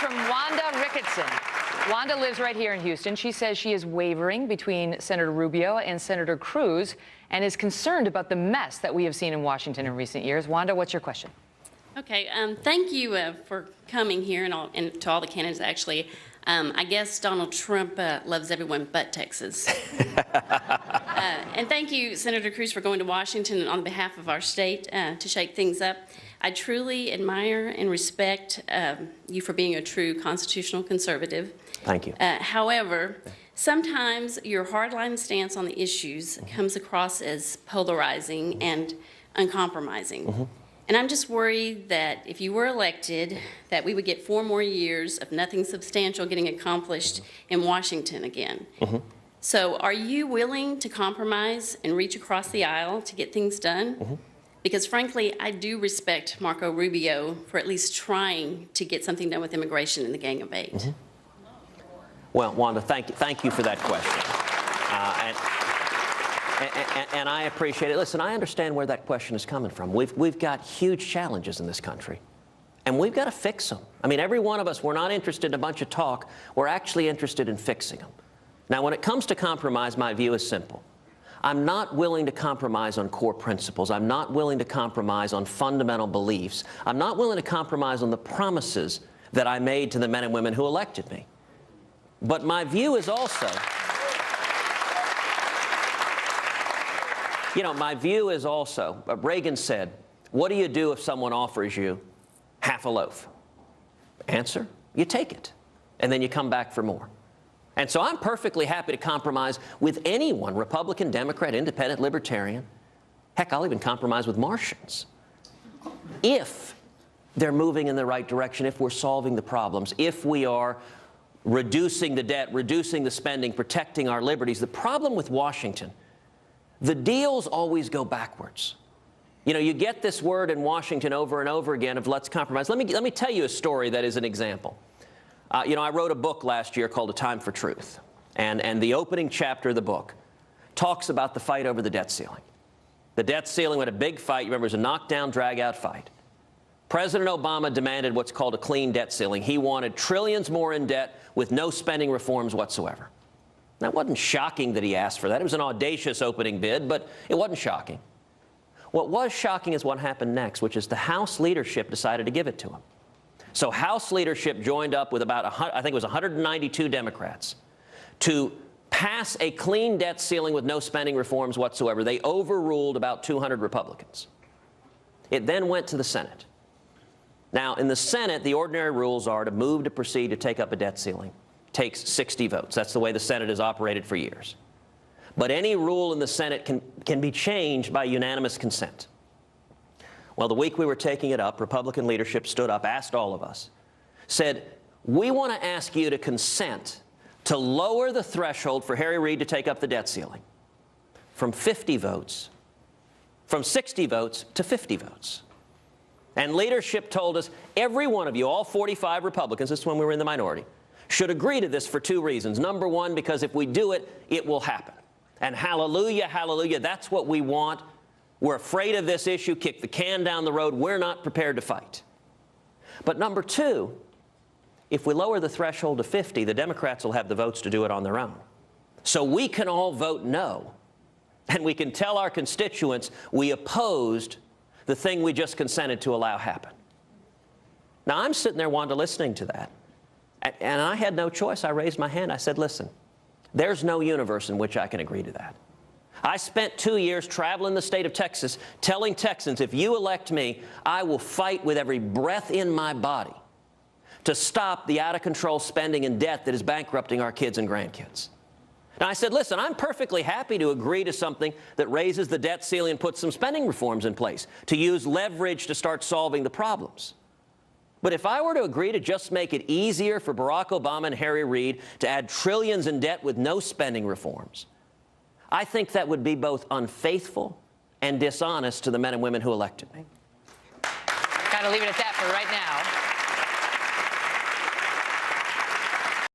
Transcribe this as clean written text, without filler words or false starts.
from Wanda Ricketson. Wanda lives right here in Houston. She says she is wavering between Senator Rubio and Senator Cruz and is concerned about the mess that we have seen in Washington in recent years. Wanda, what's your question? Okay, thank you for coming here and to all the candidates, actually. I guess Donald Trump loves everyone but Texas. And thank you, Senator Cruz, for going to Washington on behalf of our state to shake things up. I truly admire and respect you for being a true constitutional conservative. Thank you. However, sometimes your hardline stance on the issues comes across as polarizing and uncompromising. And I'm just worried that if you were elected, that we would get 4 more years of nothing substantial getting accomplished in Washington again. So are you willing to compromise and reach across the aisle to get things done? Because frankly, I do respect Marco Rubio for at least trying to get something done with immigration and the Gang of 8. Well, Wanda, thank you for that question. And I appreciate it. Listen, I understand where that question is coming from. We've got huge challenges in this country, and we've got to fix them. I mean, every one of us, we're not interested in a bunch of talk. We're actually interested in fixing them. Now, when it comes to compromise, my view is simple. I'm not willing to compromise on core principles. I'm not willing to compromise on fundamental beliefs. I'm not willing to compromise on the promises that I made to the men and women who elected me. But my view is also, my view is also, Reagan said, what do you do if someone offers you half a loaf? Answer, you take it, and then you come back for more. And so I'm perfectly happy to compromise with anyone, Republican, Democrat, Independent, Libertarian. Heck, I'll even compromise with Martians. If they're moving in the right direction, if we're solving the problems, if we are reducing the debt, reducing the spending, protecting our liberties. The problem with Washington, the deals always go backwards. You get this word in Washington over and over again of let's compromise. Let me tell you a story that is an example. I wrote a book last year called A Time for Truth, and the opening chapter of the book talks about the fight over the debt ceiling. The debt ceiling had a big fight. You remember, it was a knockdown, drag-out fight. President Obama demanded what's called a clean debt ceiling. He wanted trillions more in debt with no spending reforms whatsoever. Now, it wasn't shocking that he asked for that. It was an audacious opening bid, but it wasn't shocking. What was shocking is what happened next, which is the House leadership decided to give it to him. So House leadership joined up with about, I think it was 192 Democrats to pass a clean debt ceiling with no spending reforms whatsoever. They overruled about 200 Republicans. It then went to the Senate. Now, in the Senate, the ordinary rules are to move to proceed to take up a debt ceiling takes 60 votes. That's the way the Senate has operated for years. But any rule in the Senate can be changed by unanimous consent. Well, the week we were taking it up, Republican leadership stood up, asked all of us, said, we want to ask you to consent to lower the threshold for Harry Reid to take up the debt ceiling from 50 votes, from 60 votes to 50 votes. And leadership told us, every one of you, all 45 Republicans, this is when we were in the minority, should agree to this for 2 reasons. Number one, because if we do it, it will happen. And hallelujah, hallelujah, that's what we want. We're afraid of this issue, kick the can down the road. We're not prepared to fight. But number two, if we lower the threshold to 50, the Democrats will have the votes to do it on their own. So we can all vote no, and we can tell our constituents we opposed the thing we just consented to allow happen. Now, I'm sitting there, Wanda, listening to that, and I had no choice. I raised my hand. I said, listen, there's no universe in which I can agree to that. I spent 2 years traveling the state of Texas telling Texans, if you elect me, I will fight with every breath in my body to stop the out-of-control spending and debt that is bankrupting our kids and grandkids. Now, I said, listen, I'm perfectly happy to agree to something that raises the debt ceiling and puts some spending reforms in place, to use leverage to start solving the problems. But if I were to agree to just make it easier for Barack Obama and Harry Reid to add trillions in debt with no spending reforms, I think that would be both unfaithful and dishonest to the men and women who elected me. Got to leave it at that for right now.